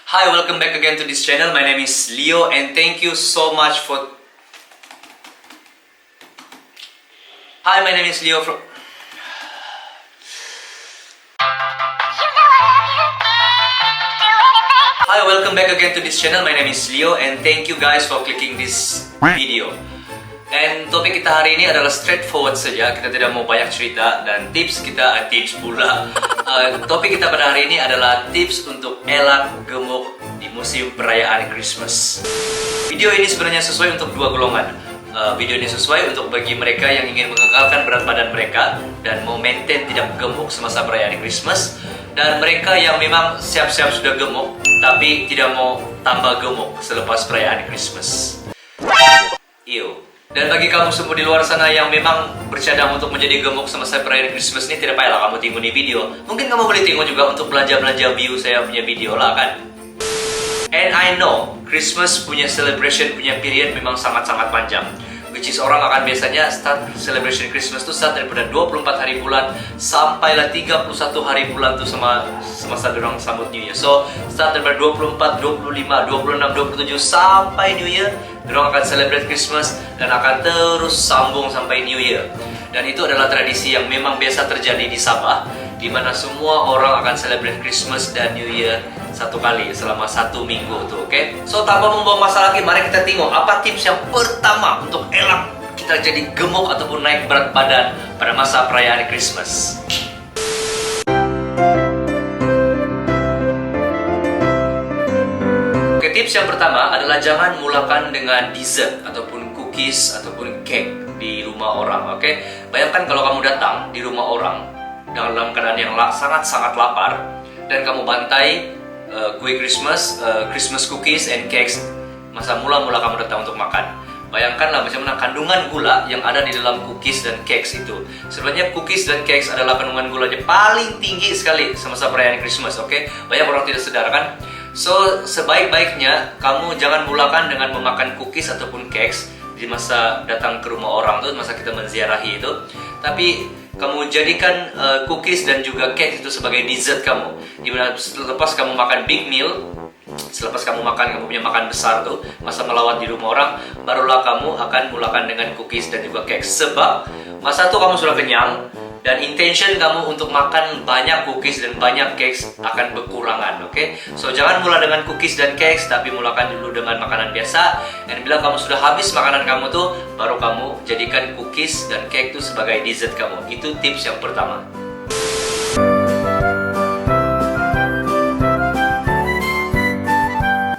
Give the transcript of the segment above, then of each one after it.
Hi, welcome back again to this channel. My name is Leo and thank you so much for... Hi, my name is Leo from... Hi, welcome back again to this channel. My name is Leo and thank you guys for clicking this video. And topik kita hari ini adalah straightforward saja. Kita tidak mau banyak cerita dan tips pula. Topik kita pada hari ini adalah tips untuk elak gemuk di musim perayaan Christmas. Video ini sebenarnya sesuai untuk dua golongan. Video ini sesuai untuk bagi mereka yang ingin mengekalkan berat badan mereka dan mau maintain tidak gemuk semasa perayaan Christmas, dan mereka yang memang siap-siap sudah gemuk tapi tidak mau tambah gemuk selepas perayaan Christmas. Dan bagi kamu semua di luar sana yang memang bercadang untuk menjadi gemuk semasa perayaan Christmas ini, tidak payahlah kamu tengok nih video. Mungkin kamu boleh tengok juga untuk belanja-belanja view saya punya video lah kan. And I know Christmas punya celebration, punya period memang sangat-sangat panjang. Which is orang akan biasanya start celebration Christmas tuh start daripada 24 hari bulan sampailah 31 hari bulan tuh semasa dorang sambut New Year. So start daripada 24, 25, 26, 27 sampai New Year, dorang akan celebrate Christmas dan akan terus sambung sampai New Year. Dan itu adalah tradisi yang memang biasa terjadi di Sabah, di mana semua orang akan celebrate Christmas dan New Year satu kali selama 1 minggu tuh, oke? So tanpa membawa masalah lagi, mari kita tengok apa tips yang pertama untuk elak kita jadi gemuk ataupun naik berat badan pada masa perayaan Christmas. Oke, tips yang pertama adalah jangan mulakan dengan dessert ataupun cookies ataupun cake di rumah orang, oke? Bayangkan kalau kamu datang di rumah orang dalam keadaan yang sangat-sangat lapar dan kamu bantai kue Christmas, Christmas cookies and cakes masa mula-mula kamu datang untuk makan. Bayangkanlah bagaimana kandungan gula yang ada di dalam cookies dan cakes itu. Sebenarnya cookies dan cakes adalah kandungan gulanya paling tinggi sekali semasa perayaan Christmas, oke? Banyak orang tidak sadar kan? So, sebaik-baiknya kamu jangan mulakan dengan memakan cookies ataupun cakes di masa datang ke rumah orang tuh, masa kita menziarahi itu. Tapi kamu jadikan cookies dan juga cake itu sebagai dessert kamu. Dimana selepas kamu makan big meal, selepas kamu punya makan besar tuh, masa melawat di rumah orang, barulah kamu akan mulakan dengan cookies dan juga cake. Sebab masa itu kamu sudah kenyang dan intention kamu untuk makan banyak cookies dan banyak cakes akan berkurangan, oke? So jangan mula dengan cookies dan cakes, tapi mulakan dulu dengan makanan biasa. Dan bila kamu sudah habis makanan kamu tuh, baru kamu jadikan cookies dan cake itu sebagai dessert kamu. Itu tips yang pertama.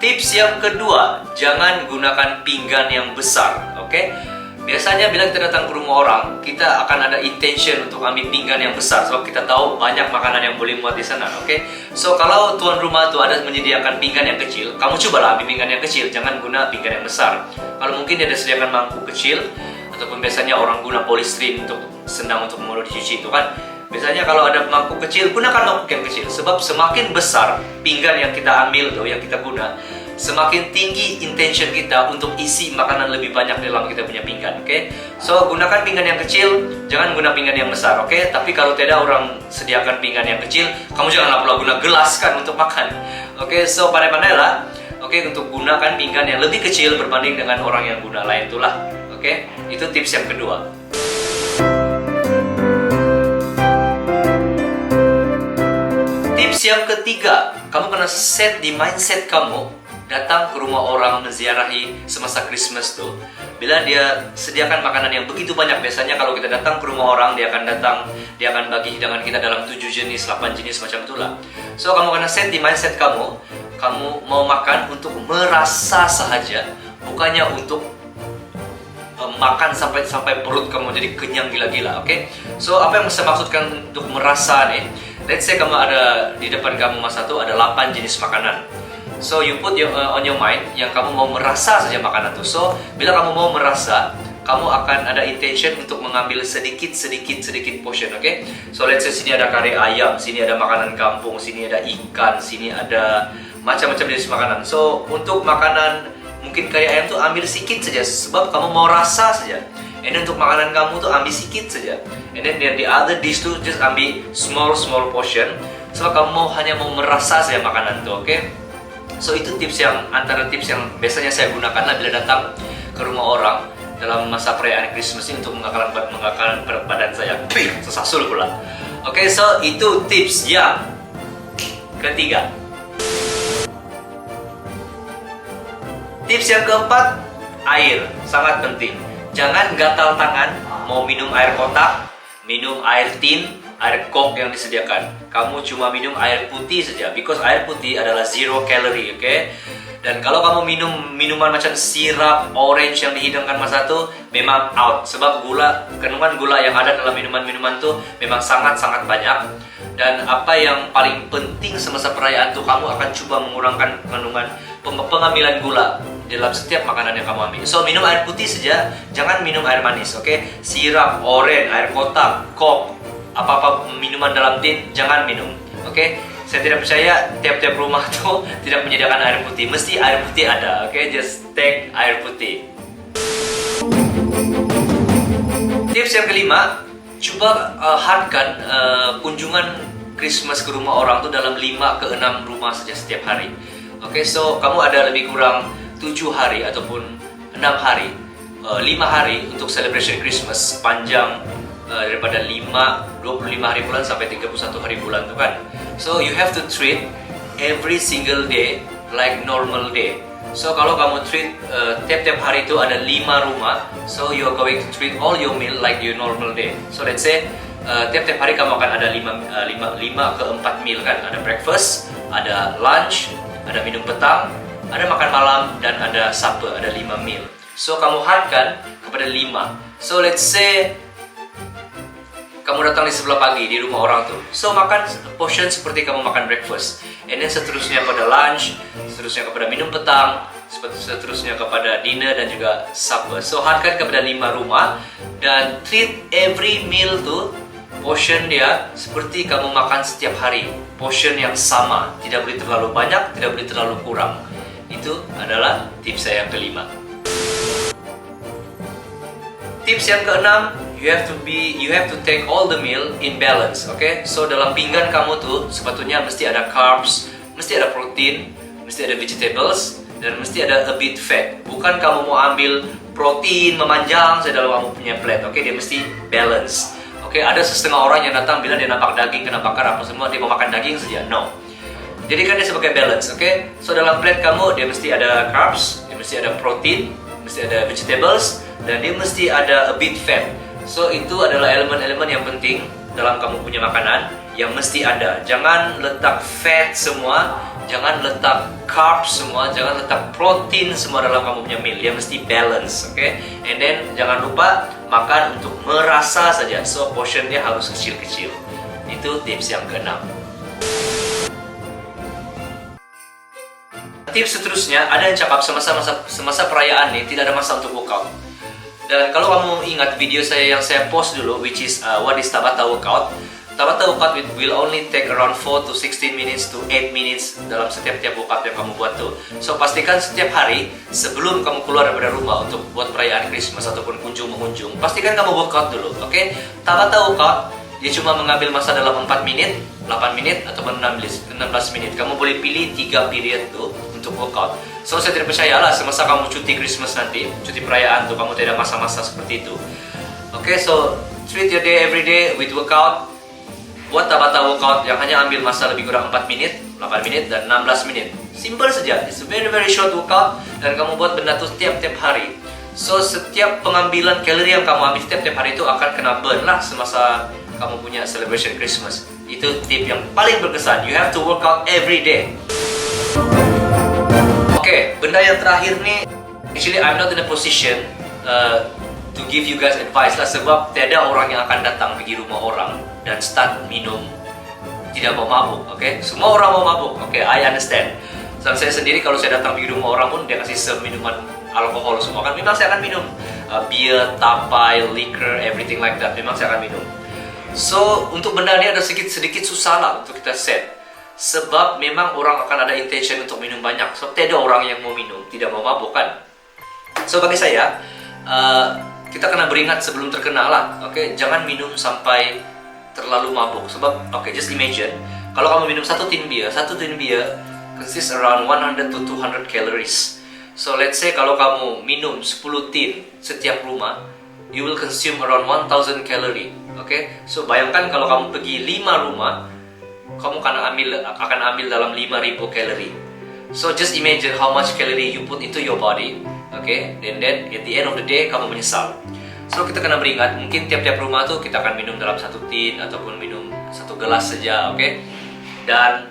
Tips yang kedua, jangan gunakan pinggan yang besar, oke? Biasanya bila kita datang ke rumah orang, kita akan ada intention untuk ambil pinggan yang besar sebab kita tahu banyak makanan yang boleh muat di sana, oke? So kalau tuan rumah itu ada menyediakan pinggan yang kecil, kamu cobalah ambil pinggan yang kecil, jangan guna pinggan yang besar. Kalau mungkin dia ada sediakan mangkuk kecil ataupun biasanya orang guna polystyrene untuk senang untuk mengolah dicuci itu kan. Biasanya kalau ada mangkuk kecil, gunakan mangkuk yang kecil sebab semakin besar pinggan yang kita ambil tuh, yang kita guna, semakin tinggi intention kita untuk isi makanan lebih banyak dalam kita punya pinggan, oke? So, gunakan pinggan yang kecil, jangan guna pinggan yang besar, oke? Tapi kalau tidak orang sediakan pinggan yang kecil, kamu janganlah pula guna gelas kan untuk makan, oke? So, pandai-pandailah, oke, untuk gunakan pinggan yang lebih kecil berbanding dengan orang yang guna lain itulah, oke? Itu tips yang kedua. Tips yang ketiga, kamu kena set di mindset kamu datang ke rumah orang menziarahi semasa Christmas tuh. Bila dia sediakan makanan yang begitu banyak, biasanya kalau kita datang ke rumah orang, dia akan bagi hidangan kita dalam 7 jenis, 8 jenis macam itulah. So kamu kena set di mindset kamu mau makan untuk merasa sahaja, bukannya untuk makan sampai perut kamu jadi kenyang gila-gila, oke? So apa yang saya maksudkan untuk merasa nih? Let's say kamu ada di depan kamu masa itu ada 8 jenis makanan. So you put on your mind yang kamu mau merasa saja makanan itu. So bila kamu mau merasa, kamu akan ada intention untuk mengambil sedikit portion, oke? So let's say sini ada kari ayam, sini ada makanan kampung, sini ada ikan, sini ada macam-macam jenis makanan. So untuk makanan mungkin kari ayam tuh ambil sedikit saja sebab kamu mau rasa saja. And then untuk makanan kamu tuh ambil sedikit saja. And then the other dish tuh just ambil small portion. Sebab kamu hanya mau merasa saja makanan tuh, oke? So itu tips yang antara tips yang biasanya saya gunakan lah bila datang ke rumah orang dalam masa perayaan Christmas ini untuk mengakalkan berat badan saya. Sesasul pula. Oke, so itu tips yang ketiga. Tips yang keempat, air. Sangat penting. Jangan gatal tangan mau minum air kotak, minum air tin, air Coke yang disediakan. Kamu cuma minum air putih saja, because air putih adalah zero calorie, oke? Dan kalau kamu minum minuman macam sirap orange yang dihidangkan masa itu, memang out. Sebab kandungan gula yang ada dalam minuman-minuman itu memang sangat-sangat banyak. Dan apa yang paling penting semasa perayaan itu, kamu akan coba mengurangkan kandungan pengambilan gula dalam setiap makanan yang kamu ambil. So, minum air putih saja, jangan minum air manis, oke? Sirap, orange, air kotak, Coke, apa-apa minuman dalam tin, jangan minum, oke? Saya tidak percaya tiap-tiap rumah tuh tidak menyediakan air putih. Mesti air putih ada, oke? Just take air putih. Tips yang kelima, coba hadkan kunjungan Christmas ke rumah orang tuh dalam 5 ke 6 rumah saja setiap hari. Oke, so kamu ada lebih kurang 7 hari ataupun 6 hari, 5 hari untuk celebration Christmas panjang daripada 25 hari bulan sampai 31 hari bulan tuh kan. So you have to treat every single day like normal day. So kalau kamu treat tiap-tiap hari itu ada 5 rumah, so you are going to treat all your meal like your normal day. So let's say tiap-tiap hari kamu akan ada 5 ke 4 meal kan. Ada breakfast, ada lunch, ada minum petang, ada makan malam, dan ada supper, ada 5 meal. So kamu hadkan kepada 5. So let's say kamu datang di sebelah pagi di rumah orang tuh, so makan portion seperti kamu makan breakfast, and then seterusnya pada lunch, seterusnya kepada minum petang, seterusnya kepada dinner dan juga supper. So hadkan kepada 5 rumah dan treat every meal tuh portion dia seperti kamu makan setiap hari, portion yang sama, tidak boleh terlalu banyak, tidak boleh terlalu kurang. Itu adalah tips saya yang kelima. Tips yang keenam, you have to take all the meal in balance, okay? So dalam pinggan kamu tuh sepatutnya mesti ada carbs, mesti ada protein, mesti ada vegetables, dan mesti ada a bit fat. Bukan kamu mau ambil protein memanjang dalam kamu punya plate, okay? Dia mesti balance. Okay, ada setengah orang yang datang bilang dia nampak daging, kena bakar apa semua, dia mau makan daging saja. No. Jadi kan dia sebagai balance, okay? So dalam plate kamu dia mesti ada carbs, dia mesti ada protein, mesti ada vegetables, dan dia mesti ada a bit fat. So itu adalah elemen-elemen yang penting dalam kamu punya makanan yang mesti ada. Jangan letak fat semua, jangan letak carbs semua, jangan letak protein semua dalam kamu punya meal. Dia mesti balance, okay? And then jangan lupa makan untuk merasa saja. So portionnya harus kecil-kecil. Itu tips yang keenam. Tips seterusnya, ada yang cakap semasa perayaan nih tidak ada masa untuk workout. Dan kalau kamu ingat video saya yang saya post dulu, which is what is Tabata workout. Tabata workout will only take around 4 to 16 minutes to 8 minutes dalam setiap workout yang kamu buat tuh. So pastikan setiap hari sebelum kamu keluar dari rumah untuk buat perayaan Christmas ataupun mengunjung, pastikan kamu workout dulu, oke? Okay? Tabata workout dia cuma mengambil masa dalam 4 menit, 8 menit ataupun 16 menit. Kamu boleh pilih 3 period tuh untuk workout. So saya tidak percayalah semasa kamu cuti Christmas nanti, cuti perayaan tuh kamu tidak masa-masa seperti itu. Oke, so treat your day every day with workout. Buat Tabata workout yang hanya ambil masa lebih kurang 4 menit, 8 menit, dan 16 menit. Simple saja, it's a very short workout, dan kamu buat benda tuh tiap-tiap hari. So setiap pengambilan kalori yang kamu ambil tiap-tiap hari itu akan kena burn lah semasa kamu punya celebration Christmas. Itu tip yang paling berkesan. You have to work out every day. Oke, benda yang terakhir nih, actually I'm not in a position to give you guys advice lah, sebab tiada orang yang akan datang pergi rumah orang dan start minum tidak mau mabuk, oke? Semua orang mau mabuk, oke? I understand. Dan saya sendiri kalau saya datang pergi rumah orang pun dia kasih minuman alkohol semua kan, memang saya akan minum beer, tapai, liquor, everything like that. Memang saya akan minum. So untuk benda ini ada sedikit susah lah untuk kita set. Sebab memang orang akan ada intention untuk minum banyak. So tidak ada orang yang mau minum, tidak mau mabuk kan. So bagi saya, kita kena beringat sebelum terkenal lah. Okay? Jangan minum sampai terlalu mabuk. Sebab, just imagine, kalau kamu minum satu tin beer consists around 100 to 200 calories. So let's say kalau kamu minum 10 tin setiap rumah, you will consume around 1000 calorie. Okay? So bayangkan kalau kamu pergi 5 rumah, kamu akan ambil dalam 5000 calorie. So just imagine how much calorie you put into your body. Okay? And then at the end of the day kamu menyesal. So kita kena beringat, mungkin tiap-tiap rumah tuh kita akan minum dalam 1 tin ataupun minum 1 gelas saja, oke? Dan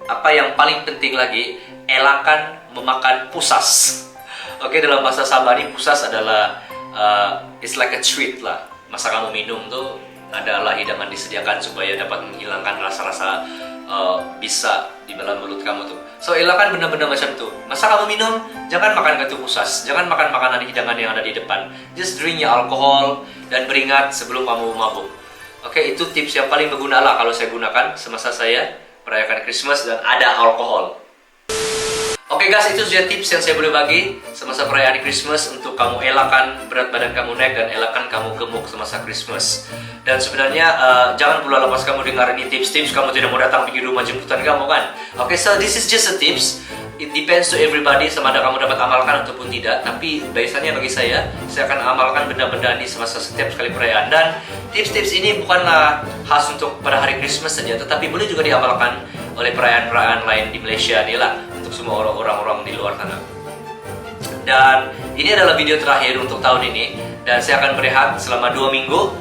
apa yang paling penting lagi, elakkan memakan pusas. Oke, dalam bahasa Sabah ini pusas adalah it's like a treat lah. Masa kamu minum tuh adalah hidangan disediakan supaya dapat menghilangkan rasa-rasa bisa di dalam mulut kamu tuh. So elakkan benda-benda macam tuh. Masa kamu minum, jangan makan gatu pusas, jangan makan makanan hidangan yang ada di depan. Just drink your alkohol dan beringat sebelum kamu mabuk. Oke, itu tips yang paling berguna lah kalau saya gunakan semasa saya merayakan Christmas dan ada alkohol. Oke guys, itu saja tips yang saya boleh bagi semasa perayaan Christmas untuk kamu elakkan berat badan kamu naik dan elakkan kamu gemuk semasa Christmas. Dan sebenarnya jangan pula lepas kamu dengar ini tips-tips, kamu tidak mau datang pergi rumah jemputan kamu kan. Oke, so this is just a tips. It depends to everybody sama ada kamu dapat amalkan ataupun tidak. Tapi biasanya bagi saya akan amalkan benda-benda ini semasa setiap sekali perayaan. Dan tips-tips ini bukanlah khas untuk pada hari Christmas saja, tetapi boleh juga diamalkan oleh perayaan-perayaan lain di Malaysia nih lah, untuk semua orang-orang di luar sana. Dan ini adalah video terakhir untuk tahun ini, dan saya akan berehat selama 2 minggu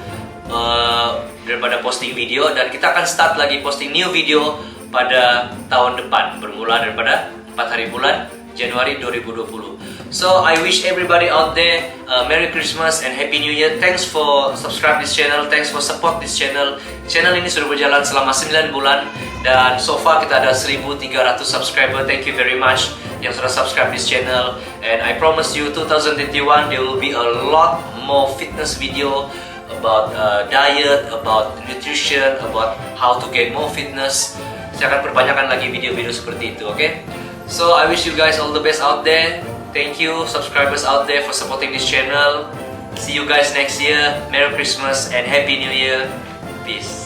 daripada posting video, dan kita akan start lagi posting new video pada tahun depan, bermula daripada 4 hari bulan Januari 2020. So I wish everybody out there Merry Christmas and Happy New Year. Thanks for subscribe this channel, thanks for support this channel. Channel ini sudah berjalan selama 9 bulan dan so far kita ada 1300 subscriber. Thank you very much yang sudah subscribe this channel, and I promise you 2021 there will be a lot more fitness video about diet, about nutrition, about how to get more fitness. Saya akan perbanyakkan lagi video-video seperti itu, oke? So I wish you guys all the best out there. Thank you subscribers out there for supporting this channel. See you guys next year. Merry Christmas and Happy New Year. Peace.